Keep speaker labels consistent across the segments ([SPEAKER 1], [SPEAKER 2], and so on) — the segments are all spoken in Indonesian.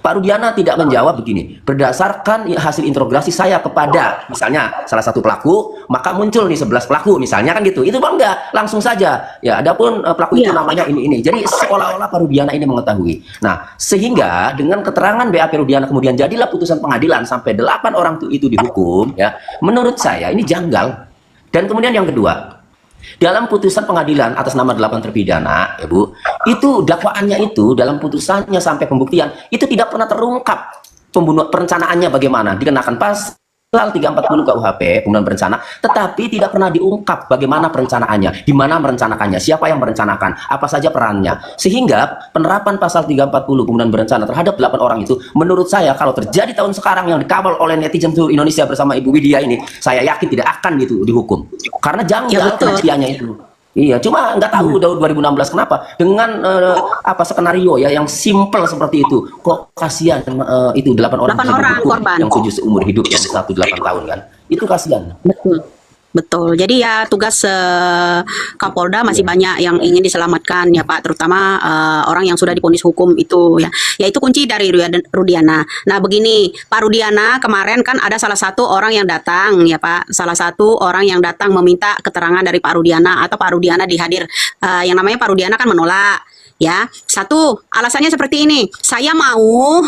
[SPEAKER 1] Pak Rudiana tidak menjawab begini, berdasarkan hasil interogasi saya kepada misalnya salah satu pelaku, maka muncul nih 11 pelaku misalnya kan gitu. Itu Bang enggak, langsung saja. Ya, adapun pelaku itu namanya ini. Jadi seolah-olah Pak Rudiana ini mengetahui. Nah, sehingga dengan keterangan BAP Rudiana kemudian jadilah putusan pengadilan sampai 8 orang itu dihukum ya. Menurut saya ini janggal. Dan kemudian yang kedua, dalam putusan pengadilan atas nama 8 terpidana, ya Bu, itu dakwaannya itu dalam putusannya sampai pembuktian itu tidak pernah terungkap perencanaannya bagaimana, dikenakan pasal 340 KUHP pembunuhan berencana, tetapi tidak pernah diungkap bagaimana perencanaannya, di mana merencanakannya, siapa yang merencanakan, apa saja perannya, sehingga penerapan pasal 340 pembunuhan berencana terhadap 8 orang itu, menurut saya kalau terjadi tahun sekarang yang dikawal oleh netizen seluruh Indonesia bersama Ibu Widya ini, saya yakin tidak akan gitu dihukum, karena janggal pembuktiannya itu. Iya, cuma nggak tahu tahun 2016 kenapa dengan skenario ya yang simple seperti itu, kok kasihan itu 8 orang
[SPEAKER 2] korban
[SPEAKER 1] yang 7 seumur hidup yang 8 tahun kan, itu kasihan.
[SPEAKER 2] Betul. Jadi ya tugas Kapolda masih banyak yang ingin diselamatkan ya Pak, terutama orang yang sudah divonis hukum itu ya. Ya itu kunci dari Rudiana. Nah begini, Pak Rudiana kemarin kan ada salah satu orang yang datang ya Pak, salah satu orang yang datang meminta keterangan dari Pak Rudiana atau Pak Rudiana dihadir. Yang namanya Pak Rudiana kan menolak. Ya, satu alasannya seperti ini, saya mau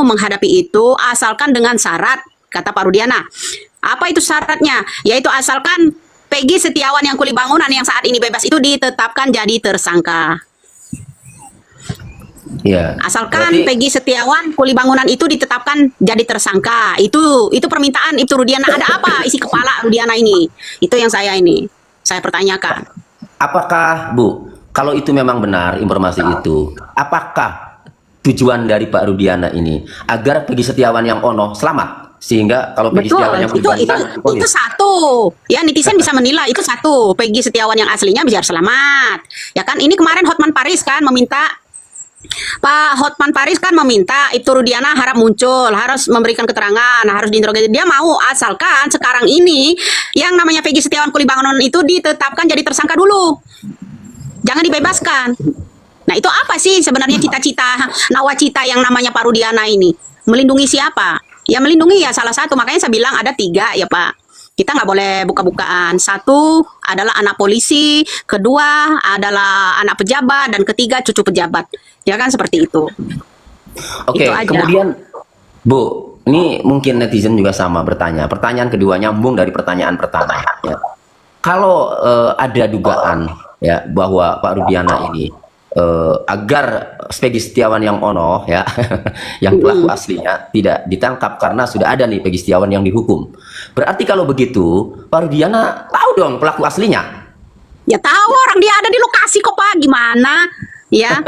[SPEAKER 2] menghadapi itu asalkan dengan syarat, kata Pak Rudiana. Apa itu syaratnya? Yaitu asalkan Peggy Setiawan yang kuli bangunan yang saat ini bebas itu ditetapkan jadi tersangka.
[SPEAKER 1] Ya.
[SPEAKER 2] Asalkan Peggy Setiawan kuli bangunan itu ditetapkan jadi tersangka. Itu permintaan Ibtu Rudiana. Ada apa isi kepala Rudiana ini? Itu yang saya pertanyakan.
[SPEAKER 1] Apakah Bu, kalau itu memang benar informasi itu, apakah tujuan dari Pak Rudiana ini agar Peggy Setiawan yang ono selamat? Sehingga kalau Peggy Setiawan yang
[SPEAKER 2] itu satu ya, netizen bisa menilai itu satu, Peggy Setiawan yang aslinya biar selamat ya kan. Ini kemarin Hotman Paris kan meminta, Pak Hotman Paris kan meminta Ibtu Rudiana harap muncul, harus memberikan keterangan, harus diinterogasi. Dia mau asalkan sekarang ini yang namanya Peggy Setiawan kuli bangunan itu ditetapkan jadi tersangka dulu, jangan dibebaskan. Nah itu apa sih sebenarnya cita-cita nawacita yang namanya Pak Rudiana ini? Melindungi siapa? Ya melindungi ya salah satu, makanya saya bilang ada 3 ya Pak. Kita nggak boleh buka-bukaan. Satu adalah anak polisi, kedua adalah anak pejabat, dan ketiga cucu pejabat. Ya kan seperti itu.
[SPEAKER 1] Oke, kemudian Bu, ini mungkin netizen juga sama bertanya. Pertanyaan kedua nyambung dari pertanyaan pertama. Ya. Kalau ada dugaan ya bahwa Pak Rudiana ini agar Peggy Setiawan yang ono ya yang pelaku aslinya tidak ditangkap karena sudah ada nih Peggy Setiawan yang dihukum. Berarti kalau begitu Pak Rudiana tahu dong pelaku aslinya.
[SPEAKER 2] Ya tahu, orang dia ada di lokasi kok Pak, gimana ya.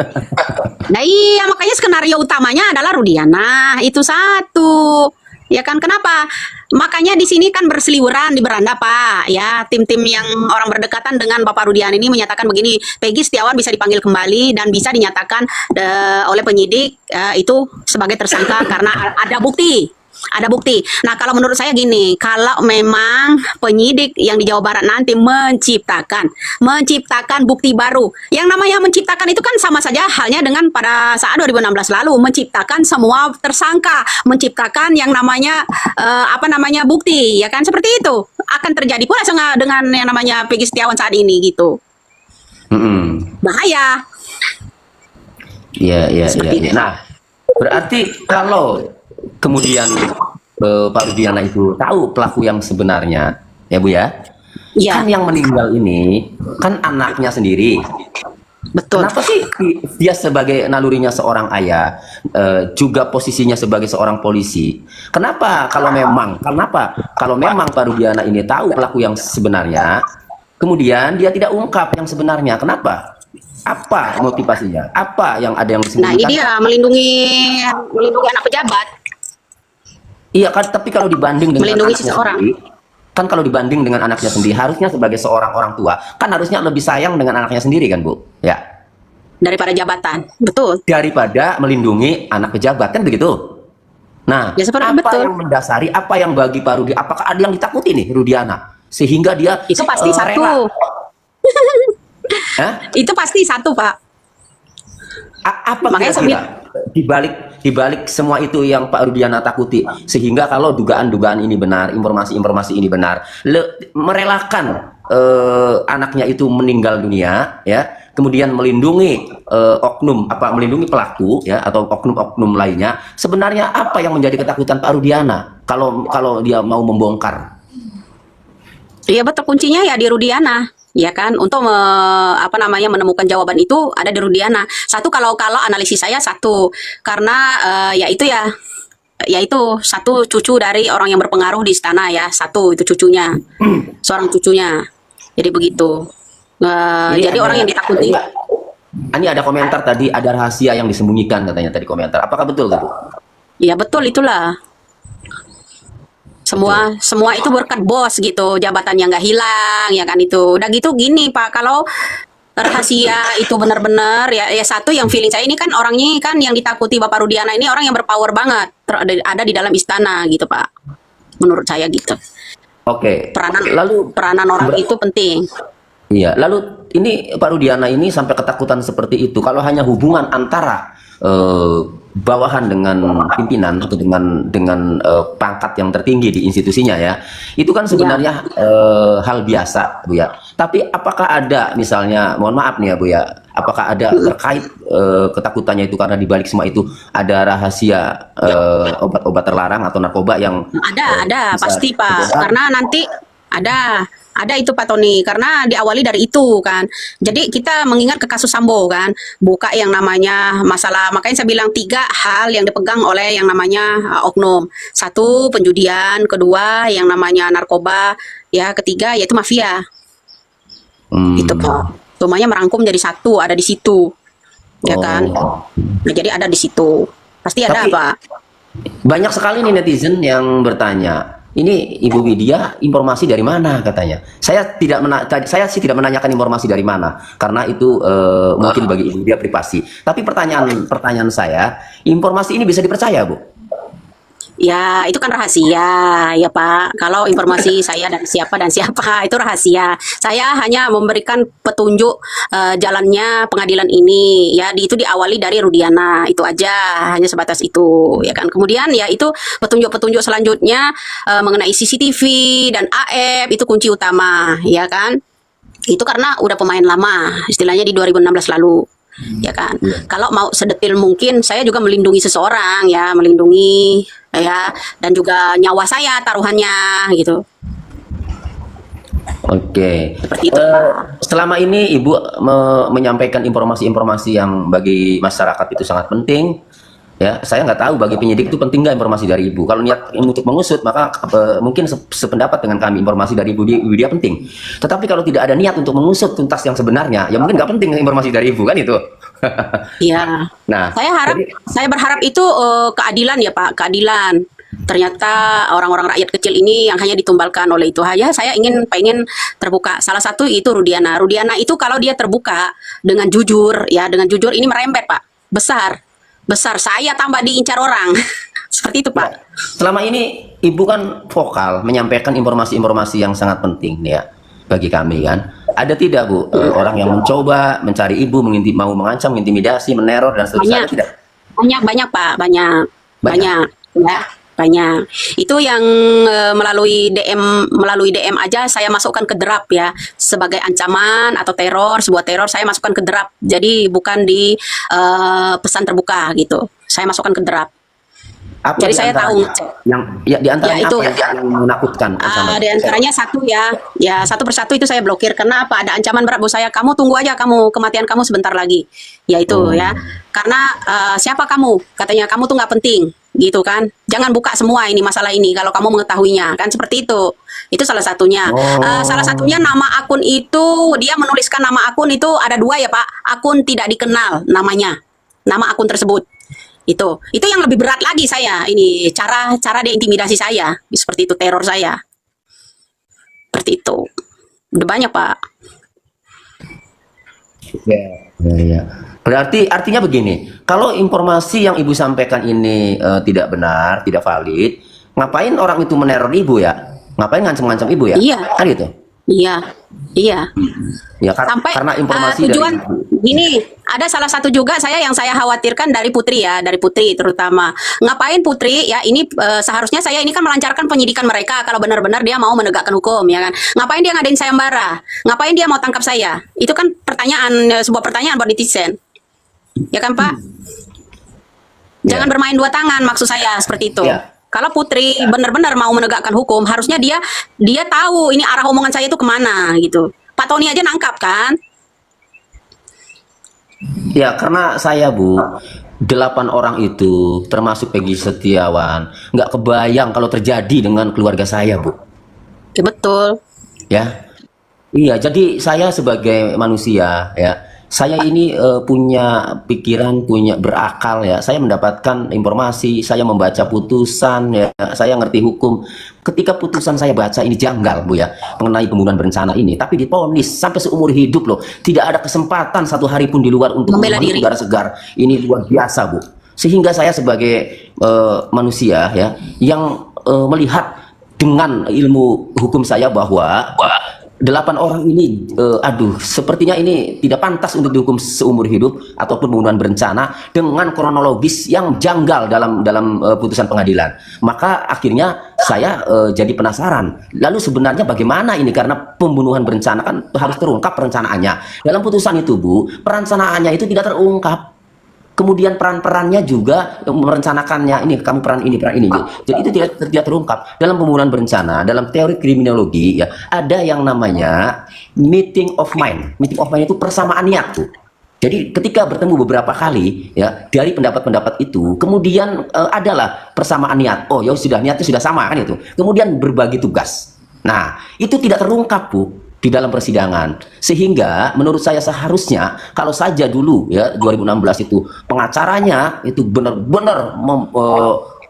[SPEAKER 2] Nah iya, makanya skenario utamanya adalah Rudiana itu satu. Ya kan, kenapa? Makanya di sini kan berseliweran di beranda Pak, ya tim-tim yang orang berdekatan dengan Bapak Rudiana ini menyatakan begini, Peggy Setiawan bisa dipanggil kembali dan bisa dinyatakan oleh penyidik itu sebagai tersangka karena ada bukti. Ada bukti. Nah kalau menurut saya gini, kalau memang penyidik yang di Jawa Barat nanti menciptakan bukti baru, yang namanya menciptakan itu kan sama saja halnya dengan pada saat 2016 lalu menciptakan semua tersangka, menciptakan yang namanya bukti, ya kan, seperti itu akan terjadi pula dengan yang namanya Peggy Setiawan saat ini gitu. Bahaya.
[SPEAKER 1] Iya. Nah berarti kalau kemudian Pak Rudiana itu tahu pelaku yang sebenarnya, ya Bu ya, kan yang meninggal ini kan anaknya sendiri.
[SPEAKER 2] Betul.
[SPEAKER 1] Kenapa sih dia sebagai nalurinya seorang ayah, juga posisinya sebagai seorang polisi? Kenapa kalau memang Pak Rudiana ini tahu pelaku yang sebenarnya, kemudian dia tidak ungkap yang sebenarnya? Kenapa? Apa motivasinya? Apa yang ada yang disembunyikan?
[SPEAKER 2] Nah ini dia melindungi anak pejabat.
[SPEAKER 1] Iya kan, tapi kalau dibanding dengan
[SPEAKER 2] melindungi seseorang,
[SPEAKER 1] kan kalau dibanding dengan anaknya sendiri, harusnya sebagai seorang orang tua kan harusnya lebih sayang dengan anaknya sendiri kan Bu, ya,
[SPEAKER 2] daripada jabatan. Betul,
[SPEAKER 1] daripada melindungi anak pejabat kan begitu. Nah
[SPEAKER 2] ya,
[SPEAKER 1] apa yang mendasari, apa yang bagi Pak Rudiana, apakah ada yang ditakuti nih Rudiana sehingga dia
[SPEAKER 2] itu pasti satu
[SPEAKER 1] itu
[SPEAKER 2] pasti satu Pak.
[SPEAKER 1] Apa kira-kira di balik semua itu yang Pak Rudiana takuti, sehingga kalau dugaan-dugaan ini benar, informasi-informasi ini benar, merelakan anaknya itu meninggal dunia, ya, kemudian melindungi melindungi pelaku, ya, atau oknum-oknum lainnya. Sebenarnya apa yang menjadi ketakutan Pak Rudiana kalau dia mau membongkar?
[SPEAKER 2] Iya betul, kuncinya ya di Rudiana, ya kan, untuk menemukan jawaban itu ada di Rudiana. Satu, kalau analisis saya satu, karena yaitu satu cucu dari orang yang berpengaruh di istana, ya, satu itu cucunya, seorang cucunya. Jadi begitu. Jadi orang yang ditakuti.
[SPEAKER 1] Ini ada komentar tadi, ada rahasia yang disembunyikan katanya tadi komentar. Apakah betul, Bu?
[SPEAKER 2] Ya betul, itulah. Semua itu berkat bos gitu, jabatannya nggak hilang, ya kan itu. Udah gitu gini Pak, kalau rahasia itu benar-benar ya satu yang feeling saya ini kan orangnya kan yang ditakuti Bapak Rudiana ini orang yang berpower banget, ada di dalam istana gitu Pak. Menurut saya gitu.
[SPEAKER 1] Oke.
[SPEAKER 2] Peranan orang itu penting.
[SPEAKER 1] Iya, lalu ini Pak Rudiana ini sampai ketakutan seperti itu. Kalau hanya hubungan antara bawahan dengan pimpinan atau dengan pangkat yang tertinggi di institusinya, ya, itu kan sebenarnya hal biasa, Bu, ya. Tapi apakah ada misalnya, mohon maaf nih ya Bu ya, apakah ada terkait ketakutannya itu karena di balik semua itu ada rahasia obat-obat terlarang atau narkoba yang
[SPEAKER 2] ada pasti Pak, karena nanti ada itu Pak Tony, karena diawali dari itu kan. Jadi kita mengingat ke kasus Sambo kan, buka yang namanya masalah, makanya saya bilang 3 hal yang dipegang oleh yang namanya oknum. Satu, penjudian, kedua yang namanya narkoba, ya, ketiga yaitu mafia. Itu Pak. Semuanya merangkum jadi satu, ada di situ. Ya kan? Nah, jadi ada di situ. Pasti ada,
[SPEAKER 1] Tapi,
[SPEAKER 2] Pak.
[SPEAKER 1] Banyak sekali nih netizen yang bertanya, ini Ibu Widya informasi dari mana katanya. Saya sih tidak menanyakan informasi dari mana karena itu mungkin bagi Ibu Widya privasi. Tapi pertanyaan saya, informasi ini bisa dipercaya, Bu?
[SPEAKER 2] Ya, itu kan rahasia, ya Pak. Kalau informasi saya dan siapa itu rahasia. Saya hanya memberikan petunjuk jalannya pengadilan ini, ya. Itu diawali dari Rudiana, itu aja, hanya sebatas itu, ya kan. Kemudian ya itu petunjuk-petunjuk selanjutnya mengenai CCTV dan AF itu kunci utama, ya kan. Itu karena udah pemain lama, istilahnya di 2016 lalu. Ya kan, kalau mau sedetil mungkin saya juga melindungi seseorang, ya, melindungi, ya, dan juga nyawa saya taruhannya gitu.
[SPEAKER 1] Oke.
[SPEAKER 2] Seperti itu.
[SPEAKER 1] Selama ini Ibu menyampaikan informasi-informasi yang bagi masyarakat itu sangat penting. Ya, saya nggak tahu bagi penyidik itu penting nggak informasi dari Ibu. Kalau niat untuk mengusut, maka mungkin sependapat dengan kami, informasi dari Ibu Widya penting. Tetapi kalau tidak ada niat untuk mengusut tuntas yang sebenarnya, ya mungkin nggak penting informasi dari Ibu, kan itu.
[SPEAKER 2] Iya.
[SPEAKER 1] Nah,
[SPEAKER 2] saya berharap itu keadilan, ya Pak, keadilan. Ternyata orang-orang rakyat kecil ini yang hanya ditumbalkan oleh itu. Ya, saya pengen terbuka. Salah satu itu Rudiana. Rudiana itu kalau dia terbuka dengan jujur, ya, dengan jujur ini merembet, Pak. Besar. Saya tambah diincar orang. Seperti itu, Pak.
[SPEAKER 1] Selama ini Ibu kan vokal menyampaikan informasi-informasi yang sangat penting, ya, bagi kami, kan. Ada tidak, Bu, orang yang mencoba mencari Ibu, mau mengancam, mengintimidasi, meneror dan seterusnya? Tidak?
[SPEAKER 2] Banyak, Pak. Banyak. Ya. Banyak. Itu yang melalui DM aja saya masukkan ke draft, ya, sebagai ancaman atau sebuah teror saya masukkan ke draft. Jadi bukan di pesan terbuka gitu. Saya masukkan ke draft.
[SPEAKER 1] Apa
[SPEAKER 2] jadi saya tahu
[SPEAKER 1] yang di antaranya
[SPEAKER 2] itu,
[SPEAKER 1] apa yang menakutkan?
[SPEAKER 2] Di antaranya satu, ya satu persatu itu saya blokir. Karena apa? Ada ancaman berat buat saya. Kamu tunggu aja, kematian kamu sebentar lagi. Ya itu, ya. Karena siapa kamu? Katanya kamu tuh nggak penting, gitu kan. Jangan buka semua ini masalah ini kalau kamu mengetahuinya, kan seperti itu. Itu salah satunya. Salah satunya nama akun itu, dia menuliskan nama akun itu ada 2, ya Pak. Akun tidak dikenal namanya. Nama akun tersebut. Itu yang lebih berat lagi saya. Ini cara dia intimidasi saya. Seperti itu, teror saya. Seperti itu. Udah banyak, Pak.
[SPEAKER 1] Ya. Berarti artinya begini, kalau informasi yang Ibu sampaikan ini tidak benar, tidak valid, ngapain orang itu meneror Ibu, ya? Ngapain ngancam-ngancam Ibu, ya?
[SPEAKER 2] Iya.
[SPEAKER 1] Kan gitu.
[SPEAKER 2] Iya, iya.
[SPEAKER 1] Ya
[SPEAKER 2] Sampai
[SPEAKER 1] karena informasi
[SPEAKER 2] tujuan
[SPEAKER 1] dari
[SPEAKER 2] gini, ada salah satu juga yang saya khawatirkan dari Putri ya, dari Putri terutama. Ngapain Putri ya ini seharusnya saya ini kan melancarkan penyidikan mereka kalau benar-benar dia mau menegakkan hukum ya kan. Ngapain dia ngadain sayembara? Ngapain dia mau tangkap saya? Itu kan pertanyaan sebuah pertanyaan buat netizen. Ya kan, Pak? Jangan
[SPEAKER 1] ya,
[SPEAKER 2] bermain dua tangan maksud saya seperti itu.
[SPEAKER 1] ya.
[SPEAKER 2] Kalau Putri benar-benar mau menegakkan hukum, harusnya dia tahu ini arah omongan saya itu kemana gitu. Pak Tony aja nangkap kan?
[SPEAKER 1] Ya, karena saya, Bu, 8 orang itu, termasuk Peggy Setiawan, nggak kebayang kalau terjadi dengan keluarga saya, Bu.
[SPEAKER 2] Ya, betul.
[SPEAKER 1] Ya, iya. Jadi saya sebagai manusia, ya, saya ini punya pikiran, punya berakal, ya. Saya mendapatkan informasi, saya membaca putusan, ya. Saya ngerti hukum. Ketika putusan saya baca ini janggal, Bu, ya, mengenai pembunuhan berencana ini, tapi divonis sampai seumur hidup loh. Tidak ada kesempatan satu hari pun di luar untuk
[SPEAKER 2] Membela
[SPEAKER 1] menghirup
[SPEAKER 2] diri.
[SPEAKER 1] udara segar. Ini luar biasa, Bu. Sehingga saya sebagai manusia, ya, yang melihat dengan ilmu hukum saya bahwa 8 orang ini, aduh, sepertinya ini tidak pantas untuk dihukum seumur hidup ataupun pembunuhan berencana dengan kronologis yang janggal dalam putusan pengadilan. Maka akhirnya saya jadi penasaran. Lalu sebenarnya bagaimana ini? Karena pembunuhan berencana kan harus terungkap perencanaannya. Dalam putusan itu, Bu, perencanaannya itu tidak terungkap. Kemudian peran-perannya juga merencanakannya, ini kamu peran ini, peran ini. Jadi itu tidak terungkap. Dalam pembunuhan berencana, dalam teori kriminologi, ya, ada yang namanya meeting of mind. Meeting of mind itu persamaan niat, tuh. Jadi ketika bertemu beberapa kali, ya, dari pendapat-pendapat itu, kemudian adalah persamaan niat. Oh, ya sudah, niatnya sudah sama kan itu. Kemudian berbagi tugas. Nah, itu tidak terungkap, Bu, di dalam persidangan. Sehingga menurut saya seharusnya kalau saja dulu, ya, 2016 itu pengacaranya itu benar-benar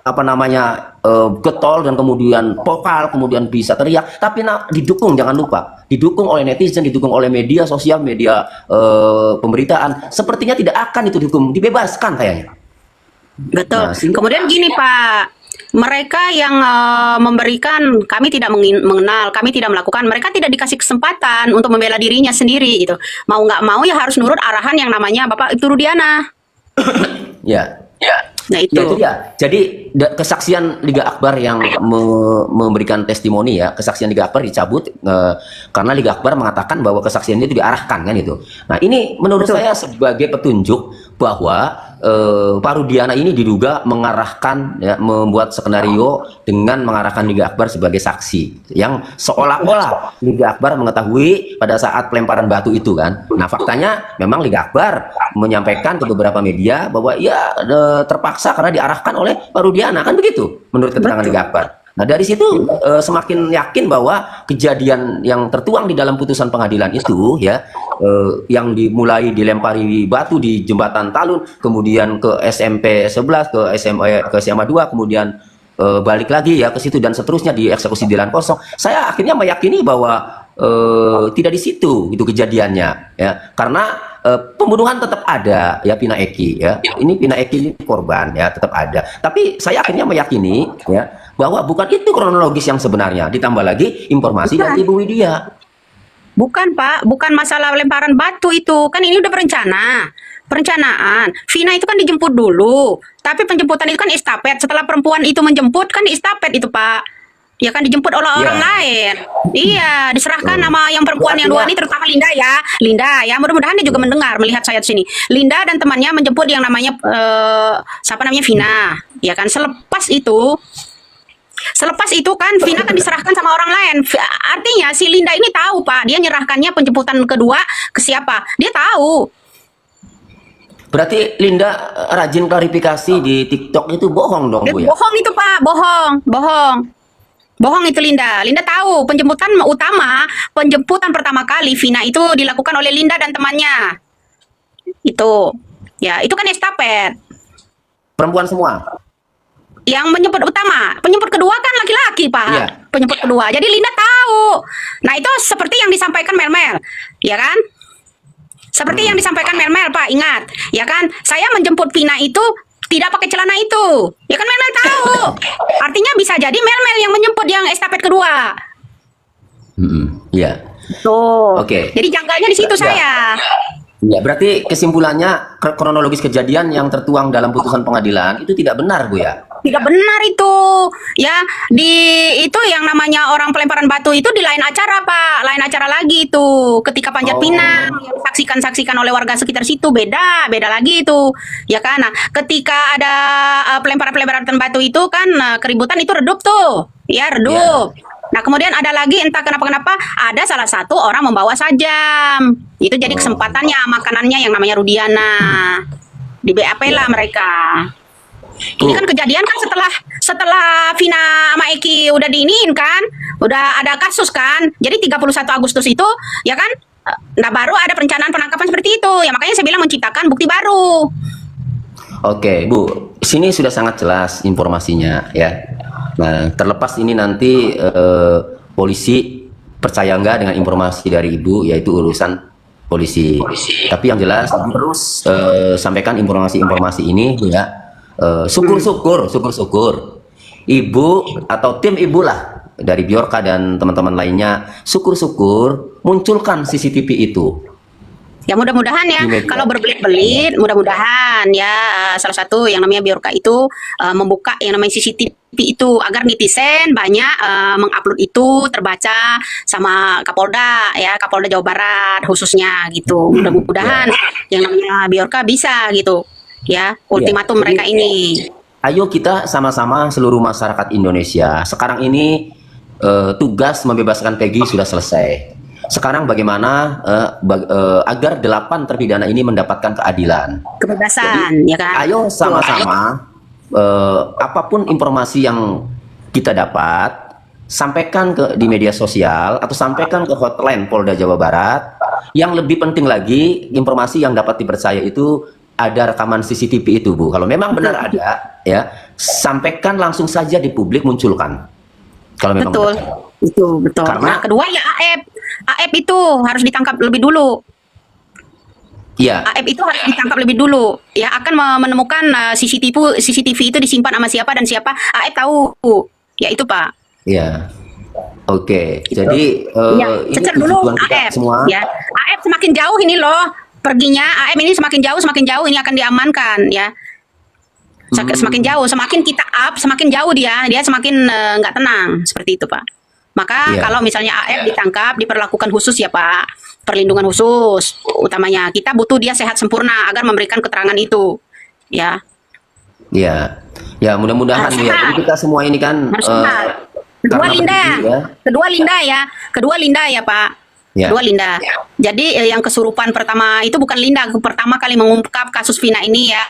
[SPEAKER 1] apa namanya, getol dan kemudian vokal, kemudian bisa teriak, tapi didukung, jangan lupa, didukung oleh netizen, didukung oleh media sosial, media pemberitaan, sepertinya tidak akan itu dihukum, dibebaskan kayaknya.
[SPEAKER 2] Betul.
[SPEAKER 1] Nah, sehingga
[SPEAKER 2] Kemudian gini Pak, mereka yang memberikan kami tidak mengenal, kami tidak melakukan, mereka tidak dikasih kesempatan untuk membela dirinya sendiri gitu. Mau nggak mau ya harus nurut arahan yang namanya Bapak itu Rudiana.
[SPEAKER 1] ya.
[SPEAKER 2] Nah
[SPEAKER 1] Ya itu
[SPEAKER 2] itu.
[SPEAKER 1] dia. Jadi kesaksian Liga Akbar yang memberikan testimoni, ya, kesaksian Liga Akbar dicabut karena Liga Akbar mengatakan bahwa kesaksiannya itu diarahkan kan itu. Nah ini menurut
[SPEAKER 2] Betul.
[SPEAKER 1] saya sebagai petunjuk bahwa Pak Rudiana ini diduga mengarahkan, ya, membuat skenario dengan mengarahkan Liga Akbar sebagai saksi yang seolah-olah Liga Akbar mengetahui pada saat pelemparan batu itu kan. Nah faktanya memang Liga Akbar menyampaikan ke beberapa media bahwa ya terpaksa karena diarahkan oleh Pak Rudiana kan begitu menurut keterangan
[SPEAKER 2] Betul.
[SPEAKER 1] Liga Akbar. Nah dari situ semakin yakin bahwa kejadian yang tertuang di dalam putusan pengadilan itu, ya, yang dimulai dilempari batu di jembatan Talun, kemudian ke SMP 11, ke SMA 2, kemudian balik lagi, ya, ke situ dan seterusnya dieksekusi di lahan kosong. Saya akhirnya meyakini bahwa tidak di situ itu kejadiannya, ya, karena pembunuhan tetap ada, ya, Pina Eki, ya, ini Pina Eki ini korban, ya, tetap ada. Tapi saya akhirnya meyakini, ya, bahwa bukan itu kronologis yang sebenarnya. Ditambah lagi informasi dari Ibu Widya.
[SPEAKER 2] Bukan Pak, bukan masalah lemparan batu itu. Kan ini udah perencanaan. Vina itu kan dijemput dulu. Tapi penjemputan itu kan estafet. Setelah perempuan itu menjemput kan estafet itu Pak. Ya kan dijemput oleh orang
[SPEAKER 1] Ya.
[SPEAKER 2] lain. Iya, diserahkan nama yang perempuan yang dua
[SPEAKER 1] Artinya-
[SPEAKER 2] ini, terutama Linda ya. Linda ya, mudah-mudahan dia juga mendengar melihat saya di sini. Linda dan temannya menjemput yang namanya siapa namanya Vina. Ya kan selepas itu kan Vina kan diserahkan sama orang lain. Artinya si Linda ini tahu Pak, dia nyerahkannya penjemputan kedua ke siapa? Dia tahu.
[SPEAKER 1] Berarti Linda rajin klarifikasi di TikTok itu bohong dong, Bu, ya?
[SPEAKER 2] Bohong itu Pak, bohong itu Linda. Linda tahu penjemputan pertama kali Vina itu dilakukan oleh Linda dan temannya. Itu. Ya, itu kan estafet.
[SPEAKER 1] Perempuan semua.
[SPEAKER 2] Yang menjemput utama, penjemput kedua kan laki-laki Pak.
[SPEAKER 1] Iya.
[SPEAKER 2] Penjemput kedua. Jadi Linda tahu. Nah itu seperti yang disampaikan Mel-Mel, ya kan? Seperti yang disampaikan Mel-Mel Pak, ingat, ya kan? Saya menjemput Vina itu tidak pakai celana itu, ya kan Mel-Mel tahu. Artinya bisa jadi Mel-Mel yang menjemput yang estafet kedua.
[SPEAKER 1] Ya.
[SPEAKER 2] Tuh.
[SPEAKER 1] Oke.
[SPEAKER 2] Jadi janggalnya di situ
[SPEAKER 1] Ya.
[SPEAKER 2] saya.
[SPEAKER 1] Ya, berarti kesimpulannya kronologis kejadian yang tertuang dalam putusan pengadilan itu tidak benar, Bu ya?
[SPEAKER 2] Tidak benar itu. Ya, di itu yang namanya orang pelemparan batu itu di lain acara, Pak. Lain acara lagi itu. Ketika Panjat
[SPEAKER 1] Oh.
[SPEAKER 2] Pinang yang saksikan oleh warga sekitar situ beda lagi itu. Ya kan? Nah, ketika ada pelemparan-pelemparan batu itu kan keributan itu redup tuh. Ya, redup. Nah, kemudian ada lagi entah kenapa ada salah satu orang membawa sajam. Itu jadi kesempatannya makanannya yang namanya Rudiana. Di BAP lah mereka. Ini kan kejadian kan setelah Vina sama Eki udah diiniin kan, udah ada kasus kan. Jadi 31 Agustus itu ya kan, nah baru ada perencanaan penangkapan seperti itu. Ya makanya saya bilang menciptakan bukti baru.
[SPEAKER 1] Oke, Bu. Sini sudah sangat jelas informasinya ya. Nah, terlepas ini nanti polisi percaya nggak dengan informasi dari Ibu, yaitu urusan polisi. Tapi yang jelas terus sampaikan informasi-informasi ini ya. Syukur-syukur Ibu atau tim Ibu lah dari Bjorka dan teman-teman lainnya, syukur-syukur munculkan CCTV itu.
[SPEAKER 2] Ya mudah-mudahan ya,
[SPEAKER 1] Di media.
[SPEAKER 2] kalau berbelit-belit, mudah-mudahan ya salah satu yang namanya Bjorka itu membuka yang namanya CCTV itu agar netizen banyak mengupload itu terbaca sama Kapolda ya, Kapolda Jawa Barat khususnya gitu. Mudah-mudahan yang namanya Bjorka bisa gitu ya, ultimatum mereka ini.
[SPEAKER 1] Ayo kita sama-sama seluruh masyarakat Indonesia. Sekarang ini tugas membebaskan Peggy sudah selesai. Sekarang bagaimana agar 8 terpidana ini mendapatkan keadilan?
[SPEAKER 2] Kebebasan ya kan.
[SPEAKER 1] Ayo sama-sama apapun informasi yang kita dapat, sampaikan di media sosial atau sampaikan ke hotline Polda Jawa Barat. Yang lebih penting lagi, informasi yang dapat dipercaya itu ada rekaman CCTV itu, Bu. Kalau memang benar ada, ya sampaikan langsung saja di publik, munculkan. Kalau memang
[SPEAKER 2] Betul.
[SPEAKER 1] benar.
[SPEAKER 2] Itu betul.
[SPEAKER 1] Karena-
[SPEAKER 2] Nah, kedua ya AF itu harus ditangkap lebih dulu.
[SPEAKER 1] Iya,
[SPEAKER 2] AF itu harus ditangkap lebih dulu. Ya akan menemukan CCTV itu disimpan sama siapa dan siapa. AF tahu. Ya itu Pak.
[SPEAKER 1] iya. Oke, jadi
[SPEAKER 2] Ya,
[SPEAKER 1] ini
[SPEAKER 2] cecer dulu
[SPEAKER 1] tujuan kita
[SPEAKER 2] AF.
[SPEAKER 1] semua.
[SPEAKER 2] Ya, AF semakin jauh ini loh perginya. AF ini semakin jauh ini akan diamankan ya. Semakin jauh, semakin kita up, semakin jauh dia semakin nggak tenang seperti itu Pak. Maka
[SPEAKER 1] Iya.
[SPEAKER 2] kalau misalnya AF ditangkap, diperlakukan khusus ya Pak, perlindungan khusus utamanya. Kita butuh dia sehat sempurna agar memberikan keterangan itu, ya.
[SPEAKER 1] Iya. Ya, mudah-mudahan
[SPEAKER 2] Harus
[SPEAKER 1] ya.
[SPEAKER 2] sehat.
[SPEAKER 1] Jadi kita semua ini kan
[SPEAKER 2] Harus sehat. Kedua
[SPEAKER 1] karena
[SPEAKER 2] Linda,
[SPEAKER 1] begini, ya.
[SPEAKER 2] kedua Linda ya Pak.
[SPEAKER 1] Ya.
[SPEAKER 2] Kedua Linda. Jadi yang kesurupan pertama itu bukan Linda, pertama kali mengungkap kasus Vina ini ya.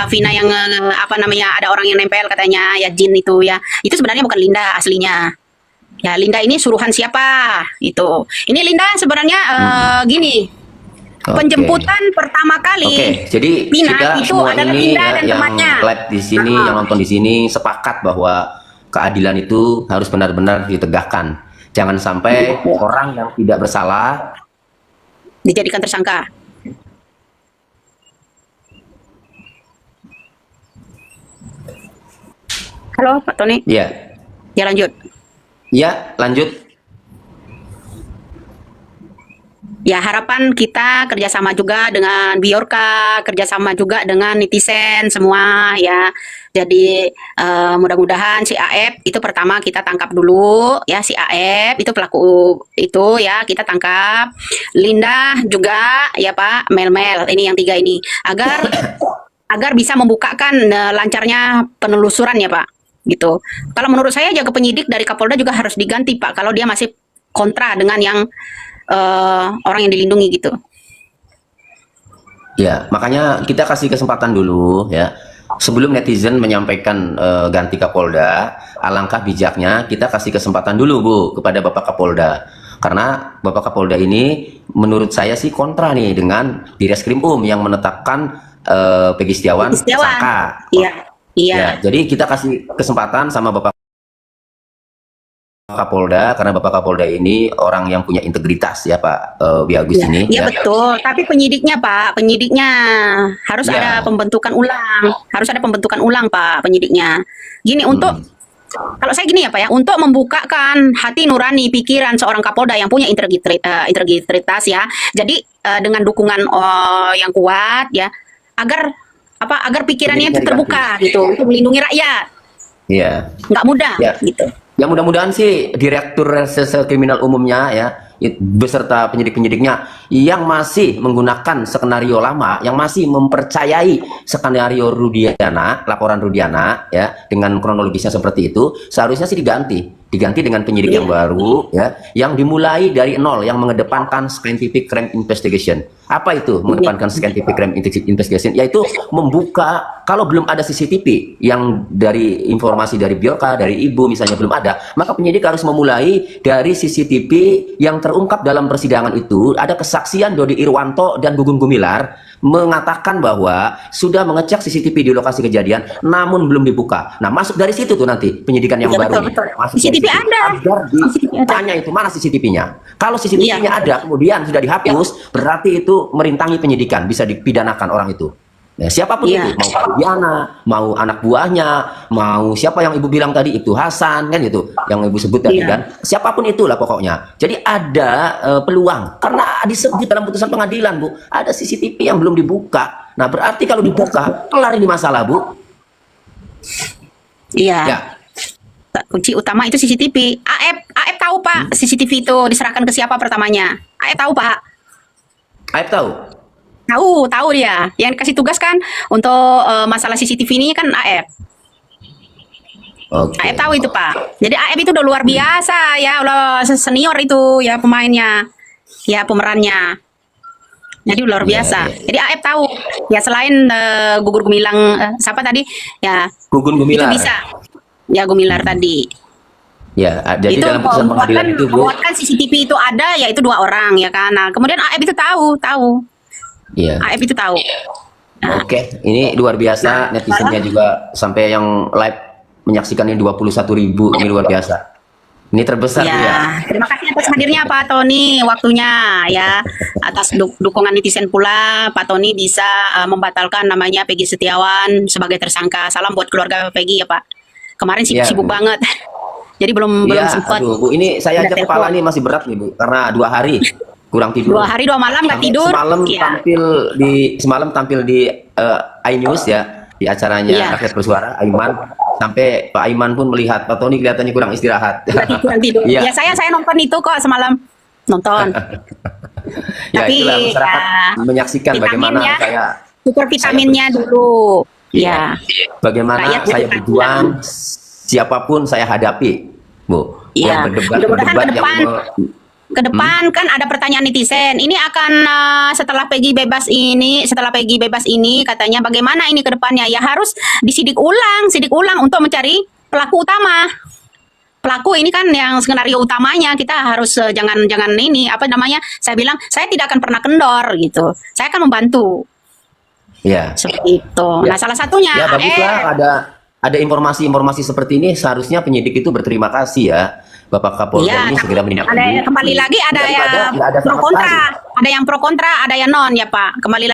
[SPEAKER 2] Vina yang apa namanya ada orang yang nempel katanya ya jin itu ya. Itu sebenarnya bukan Linda aslinya. Ya Linda ini suruhan siapa? Itu. Ini Linda sebenarnya gini.
[SPEAKER 1] Oke.
[SPEAKER 2] Penjemputan pertama kali.
[SPEAKER 1] Oke, jadi
[SPEAKER 2] Vina
[SPEAKER 1] kita
[SPEAKER 2] itu
[SPEAKER 1] semua
[SPEAKER 2] adalah
[SPEAKER 1] ini
[SPEAKER 2] Linda
[SPEAKER 1] ya,
[SPEAKER 2] dan
[SPEAKER 1] yang
[SPEAKER 2] temannya.
[SPEAKER 1] live di sini, yang nonton di sini sepakat bahwa keadilan itu harus benar-benar ditegakkan. Jangan sampai orang yang tidak bersalah
[SPEAKER 2] Dijadikan tersangka. Halo Pak Tony.
[SPEAKER 1] ya.
[SPEAKER 2] Ya lanjut.
[SPEAKER 1] Ya, lanjut.
[SPEAKER 2] Ya harapan kita kerjasama juga dengan Bjorka, kerjasama juga dengan netizen semua ya. Jadi mudah-mudahan si AF itu pertama kita tangkap dulu ya, si AF itu pelaku itu ya kita tangkap. Linda juga ya Pak, Mel ini yang 3 ini agar bisa membukakan lancarnya penelusuran ya Pak gitu. Kalau menurut saya jaga penyidik dari Kapolda juga harus diganti Pak kalau dia masih kontra dengan yang orang yang dilindungi gitu.
[SPEAKER 1] Ya, makanya kita kasih kesempatan dulu ya. Sebelum netizen menyampaikan ganti Kapolda, alangkah bijaknya kita kasih kesempatan dulu Bu kepada Bapak Kapolda. Karena Bapak Kapolda ini menurut saya sih kontra nih dengan Direskrimum yang menetapkan Peggy Setiawan tersangka.
[SPEAKER 2] Iya. Iya.
[SPEAKER 1] Ya, jadi kita kasih kesempatan sama Bapak Kapolda karena Bapak Kapolda ini orang yang punya integritas ya Pak Wiagus ini.
[SPEAKER 2] Iya
[SPEAKER 1] ya.
[SPEAKER 2] betul, tapi penyidiknya Pak, penyidiknya harus
[SPEAKER 1] Ya.
[SPEAKER 2] ada pembentukan ulang, harus ada pembentukan ulang Pak, penyidiknya. Gini untuk kalau saya gini ya Pak ya, untuk membukakan hati nurani pikiran seorang Kapolda yang punya integritas ya. Jadi dengan dukungan yang kuat ya, agar agar pikirannya itu terbuka gitu untuk melindungi rakyat.
[SPEAKER 1] Iya.
[SPEAKER 2] Nggak mudah
[SPEAKER 1] Ya.
[SPEAKER 2] gitu.
[SPEAKER 1] Ya mudah-mudahan sih Direktur Reserse Kriminal Umumnya ya beserta penyidik-penyidiknya yang masih menggunakan skenario lama, yang masih mempercayai skenario Rudiana, laporan Rudiana ya dengan kronologisnya seperti itu, seharusnya sih diganti dengan penyidik yang baru ya, yang dimulai dari nol, yang mengedepankan scientific crime investigation. Apa itu mengedepankan scientific crime investigation? Yaitu membuka, kalau belum ada CCTV yang dari informasi dari Biorka, dari Ibu misalnya belum ada, maka penyidik harus memulai dari CCTV yang terungkap dalam persidangan itu. Ada kesaksian Dodi Irwanto dan Gugun Gumilar mengatakan bahwa sudah mengecek CCTV di lokasi kejadian namun belum dibuka. Nah, masuk dari situ tuh nanti penyidikan yang baru.
[SPEAKER 2] Betul.
[SPEAKER 1] Masuk
[SPEAKER 2] CCTV
[SPEAKER 1] dari situ.
[SPEAKER 2] ada.
[SPEAKER 1] Agar ditanya itu mana CCTV-nya. Kalau CCTV-nya ada kemudian sudah dihapus, berarti itu merintangi penyidikan, bisa dipidanakan orang itu. Ya, siapapun itu, mau Diana, mau anak buahnya, mau siapa yang Ibu bilang tadi, Ibtu Hasan kan gitu, yang Ibu sebut tadi kan, siapapun itulah pokoknya. Jadi ada peluang, karena disebut dalam putusan pengadilan Bu, ada CCTV yang belum dibuka. Nah berarti kalau dibuka, kelar ini masalah Bu.
[SPEAKER 2] Iya.
[SPEAKER 1] Ya.
[SPEAKER 2] Kunci utama itu CCTV. AF tahu Pak, CCTV itu diserahkan ke siapa pertamanya? AF tahu Pak.
[SPEAKER 1] AF tahu.
[SPEAKER 2] Tahu dia. Yang dikasih tugas kan untuk masalah CCTV ini kan AF.
[SPEAKER 1] Oke.
[SPEAKER 2] AF tahu itu Pak. Jadi AF itu udah luar biasa ya, Allah senior itu ya pemainnya, ya pemerannya. Jadi luar biasa.
[SPEAKER 1] Iya.
[SPEAKER 2] Jadi AF tahu. Ya selain Gugur Gumilang, siapa tadi? Ya
[SPEAKER 1] Gugun Gumilar.
[SPEAKER 2] itu bisa. Ya Gumilar tadi.
[SPEAKER 1] Ya, jadi
[SPEAKER 2] Itu
[SPEAKER 1] dalam putusan pengadilan itu Bu.
[SPEAKER 2] membuatkan CCTV itu ada, yaitu 2 orang ya kan. Nah, kemudian AF itu tahu.
[SPEAKER 1] Iya.
[SPEAKER 2] AF itu tahu.
[SPEAKER 1] Oke, ini luar biasa, netizennya juga sampai yang live menyaksikan ini 21.000, ini luar biasa. Ini terbesar
[SPEAKER 2] Ya,
[SPEAKER 1] ya.
[SPEAKER 2] terima kasih atas hadirnya Pak Tony, waktunya ya, atas dukungan netizen pula Pak Tony bisa membatalkan namanya Peggy Setiawan sebagai tersangka. Salam buat keluarga Peggy ya Pak. Kemarin sibuk
[SPEAKER 1] Bu.
[SPEAKER 2] banget, jadi belum
[SPEAKER 1] Iya,
[SPEAKER 2] sempat.
[SPEAKER 1] aduh, Bu, ini saya
[SPEAKER 2] Ada
[SPEAKER 1] aja kepala ini masih berat nih Bu, karena 2 hari kurang tidur.
[SPEAKER 2] 2 hari 2 malam nggak
[SPEAKER 1] Sampai
[SPEAKER 2] tidur.
[SPEAKER 1] Semalam tampil di iNews ya, di acaranya
[SPEAKER 2] Iya.
[SPEAKER 1] Rakyat Bersuara, Aiman. Sampai Pak Aiman pun melihat Pak Tony kelihatannya kurang istirahat.
[SPEAKER 2] Kurang tidur.
[SPEAKER 1] Iya.
[SPEAKER 2] Ya saya nonton itu kok semalam nonton.
[SPEAKER 1] Ya,
[SPEAKER 2] Tapi
[SPEAKER 1] itulah masyarakat menyaksikan bagaimana
[SPEAKER 2] vitaminnya,
[SPEAKER 1] saya
[SPEAKER 2] syukur vitaminnya dulu. Ya.
[SPEAKER 1] bagaimana
[SPEAKER 2] Rakyat
[SPEAKER 1] saya
[SPEAKER 2] butuh
[SPEAKER 1] berjuang, siapapun saya hadapi, Bu.
[SPEAKER 2] Iya.
[SPEAKER 1] Yang
[SPEAKER 2] Mudah-mudahan
[SPEAKER 1] berdebat
[SPEAKER 2] ke depan, ke depan kan ada pertanyaan netizen. Ini akan setelah Peggy bebas ini katanya bagaimana ini ke depannya? Ya harus disidik ulang untuk mencari pelaku utama. Pelaku ini kan yang skenario utamanya, kita harus jangan ini apa namanya? Saya bilang saya tidak akan pernah kendor gitu. Saya akan membantu.
[SPEAKER 1] Ya.
[SPEAKER 2] Seperti itu.
[SPEAKER 1] Ya.
[SPEAKER 2] Nah, salah satunya
[SPEAKER 1] Ya baguslah ada informasi-informasi seperti ini, seharusnya penyidik itu berterima kasih ya Bapak Kapolda ini segera menindaklanjuti.
[SPEAKER 2] Kembali lagi ada
[SPEAKER 1] Daripada
[SPEAKER 2] yang
[SPEAKER 1] nggak ada
[SPEAKER 2] pro
[SPEAKER 1] sama
[SPEAKER 2] kontra,
[SPEAKER 1] sekali.
[SPEAKER 2] ada yang pro kontra, ada yang non ya Pak. Kembali